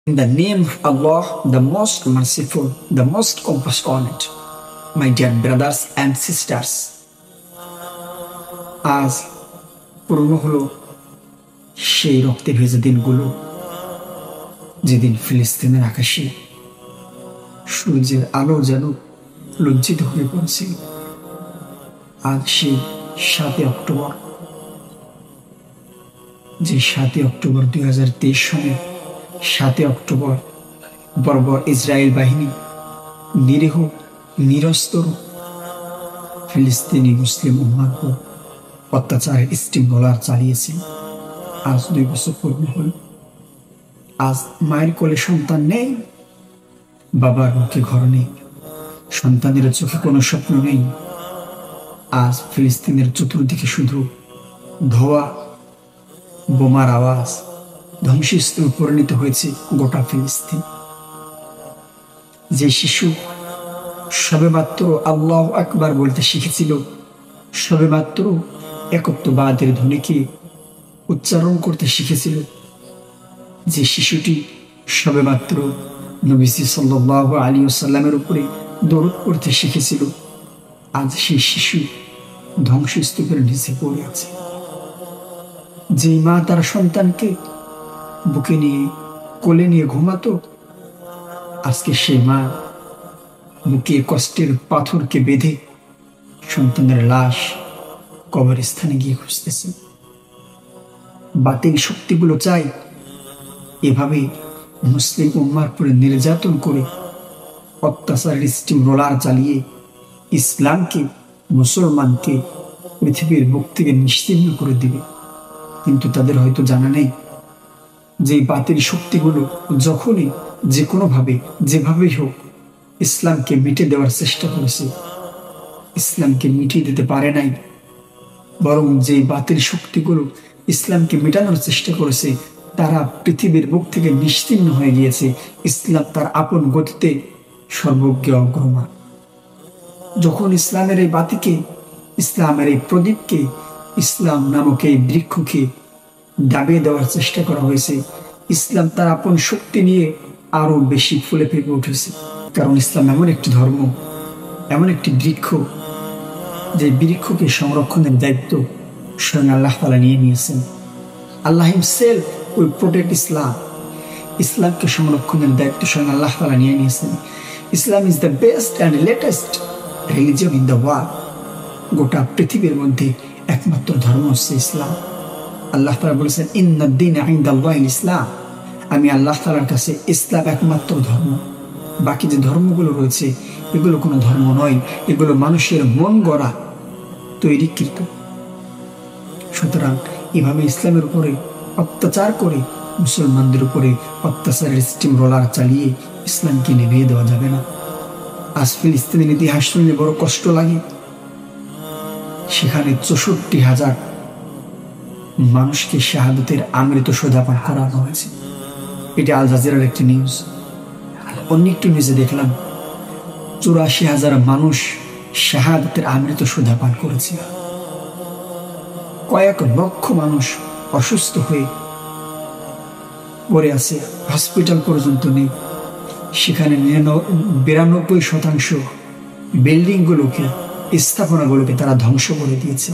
In the name of Allah, the most merciful, the most compassionate, my dear brothers and sisters, আজ পূর্ণ হলো সেই রক্তে ভেজা দিনগুলো, যেদিন ফিলিস্তিনের আকাশে সূর্যের আলো যেন লজ্জিত হয়ে পড়েছিল। আজ সেই 7 অক্টোবর, যে 7 অক্টোবর 2023 সনে 7 অক্টোবর বর্বর ইসরায়েল বাহিনী নিরীহ নিরস্ত্র ফিলিস্তিনি মুসলিম উম্মার উপর অত্যাচারের স্টিম রোলার চালিয়েছিল। আজ 2 বছর পূর্ণ হল। আজ মায়ের কোলে সন্তান নেই, বাবার মুখে ঘর নেই, সন্তানের চোখে কোনো স্বপ্ন নেই। আজ ফিলিস্তিনের চতুর্দিকে শুধু ধোঁয়া, বোমার আওয়াজ, ধ্বংসস্তূপে পরিণত হয়েছে গোটা ফিলিস্তিন। যে শিশু সবেমাত্র আল্লাহু আকবার বলতে শিখেছিল, সবেমাত্র একত্ববাদের ধ্বনিকে উচ্চারণ করতে শিখেছিল, যে শিশুটি সবেমাত্র নবীজি সাল্লাল্লাহু আলাইহি ওয়াসাল্লামের উপরে দরুদ পড়তে শিখেছিল, আজ সেই শিশু ধ্বংসস্তূপের নিচে পড়ে আছে। যে মা তার সন্তানকে বুকে নিয়ে কোলে নিয়ে ঘুমাতো, আজকে সেই মা বুকে কষ্টের পাথরকে বেঁধে সন্তানের লাশ কবরস্থানে গিয়ে খুঁজতেছে। বাতিল শক্তিগুলো চাই এভাবে মুসলিম উম্মার উপরে নির্যাতন করে অত্যাচারের স্টিম রোলার চালিয়ে ইসলামকে, মুসলমানকে পৃথিবীর বুক থেকে নিশ্চিহ্ন করে দিবে। কিন্তু তাদের হয়তো জানা নেই যে বাতিল শক্তিগুলো যখনই যে কোনোভাবে যেভাবেই হোক ইসলামকে মিটে দেওয়ার চেষ্টা করেছে, ইসলামকে মিটিয়ে দিতে পারে নাই। বরং যে বাতিল শক্তিগুলো ইসলামকে মেটানোর চেষ্টা করেছে, তারা পৃথিবীর বুক থেকে নিশ্চিহ্ন হয়ে গিয়েছে। ইসলাম তার আপন গতিতে সর্বজ্ঞ অগ্রমান। যখন ইসলামের এই বাতিকে, ইসলামের এই প্রদীপকে, ইসলাম নামক এই বৃক্ষকে দাবিয়ে দেওয়ার চেষ্টা করা হয়েছে, ইসলাম তার আপন শক্তি নিয়ে আরো বেশি ফুলে ফেপে উঠেছে। কারণ ইসলাম এমন একটি ধর্ম, এমন একটি বৃক্ষ, যে বৃক্ষকে সংরক্ষণের দায়িত্ব স্বয়ং আল্লাহ তাআলা নিয়ে নিয়েছেন। আল্লাহ হিমসেলফ উইল প্রোটেক্ট ইসলাম। ইসলামকে সংরক্ষণের দায়িত্ব স্বয়ং আল্লাহ তাআলা নিয়ে নিয়েছেন। Islam is the best and latest religion in the world. গোটা পৃথিবীর মধ্যে একমাত্র ধর্ম হচ্ছে ইসলাম। আল্লাহ তাআলা বলেছেন, ইন্নাদ দীনা ইনদাল্লাহিল ইসলাম। আমি আল্লাহ তাআলার কাছে ইসলাম একমাত্র ধর্ম। বাকি যে ধর্মগুলো রয়েছে এগুলো কোনো ধর্ম নয়, এগুলো মানুষের মন গড়া, তৈরিকৃত। সুতরাং এভাবে ইসলামের উপরে অত্যাচার করে, মুসলমানদের উপরে অত্যাচারের স্টিম রোলার চালিয়ে ইসলামকে নিভিয়ে দেওয়া যাবে না। আজ ফিলিস্তিনের ইতিহাস শুনলে বড় কষ্ট লাগে। সেখানে 64,000 মানুষকে শাহাদাতের আমৃত সোজা পান করানো হয়েছে। এটা আল জাজিরার একটি নিউজ। অন্য একটি নিউজে দেখলাম 84,000 মানুষ শাহাদাতের আমৃত সোজা পান করেছে। কয়েক লক্ষ মানুষ অসুস্থ হয়ে পড়ে আছে, হসপিটাল পর্যন্ত নেই। সেখানে 92% বিল্ডিংগুলোকে, স্থাপনাগুলোকে তারা ধ্বংস করে দিয়েছে।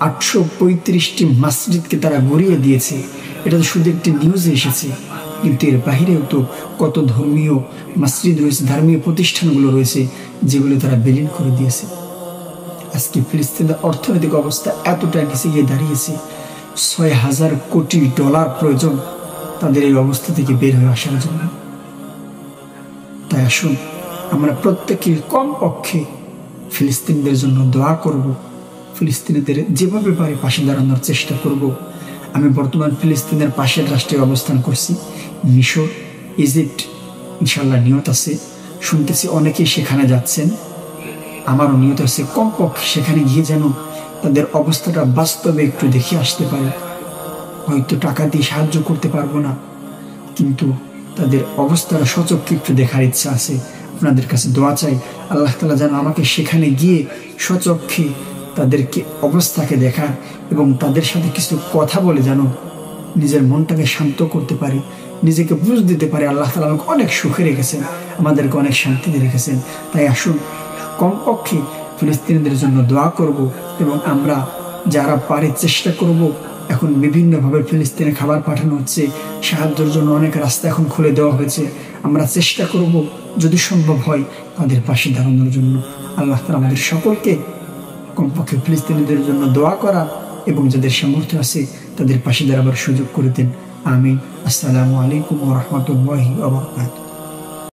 835টি মসজিদকে তারা গড়িয়ে দিয়েছে। এটা তো শুধু একটি নিউজে এসেছে, কিন্তু এর বাহিরেও তো কত ধর্মীয় মসজিদ রয়েছে, ধর্মীয় প্রতিষ্ঠানগুলো রয়েছে, যেগুলো তারা বিলীন করে দিয়েছে। আজকে ফিলিস্তিনের অর্থনৈতিক অবস্থা এতটা নিচে গিয়ে দাঁড়িয়েছে, $6,000 কোটি প্রয়োজন তাদের এই অবস্থা থেকে বের হয়ে আসার জন্য। তাই আসুন আমরা প্রত্যেকে কমপক্ষে ফিলিস্তিনিদের জন্য দোয়া করব, ফিলিস্তিনিদের যেভাবে পারে পাশে দাঁড়ানোর চেষ্টা করব। আমি বর্তমান ফিলিস্তিনের পাশের রাষ্ট্রে অবস্থান করছি, মিশর, ইজিপ্ট। ইনশাল্লাহ নিয়ত আছে, শুনতেছি অনেকেই সেখানে যাচ্ছেন। আমারও নিয়ত আছে কমপক্ষে সেখানে গিয়ে যেন তাদের অবস্থাটা বাস্তবে একটু দেখে আসতে পারে। হয়তো টাকা দিয়ে সাহায্য করতে পারবো না, কিন্তু তাদের অবস্থাটা সচক্ষে একটু দেখার ইচ্ছা আছে। আপনাদের কাছে দোয়া চাই, আল্লাহ তাআলা যেন আমাকে সেখানে গিয়ে সচক্ষে তাদেরকে অবস্থাকে দেখার এবং তাদের সাথে কিছু কথা বলে যেন নিজের মনটাকে শান্ত করতে পারি নিজেকে বুঝ দিতে পারি আল্লাহ তাআলা আমাকে অনেক সুখে রেখেছেন, আমাদেরকে অনেক শান্তিতে রেখেছেন। তাই আসুন কমপক্ষে ফিলিস্তিনিদের জন্য দোয়া করব এবং আমরা যারা পারি চেষ্টা করব। এখন বিভিন্নভাবে ফিলিস্তিনে খাবার পাঠানো হচ্ছে, সাহায্যের জন্য অনেক রাস্তা এখন খুলে দেওয়া হয়েছে। আমরা চেষ্টা করব যদি সম্ভব হয় তাদের পাশে দাঁড়ানোর জন্য। আল্লাহ তাআলা আমাদের সকলকে কমপক্ষে ফিলিস্তিনিদের জন্য দোয়া করা এবং যাদের সামর্থ্য আছে তাদের পাশে দাঁড়াবার সুযোগ করে দেন। আমিন। আসসালামু আলাইকুম ওয়া রাহমাতুল্লাহি ওয়া বারাকাতুহু।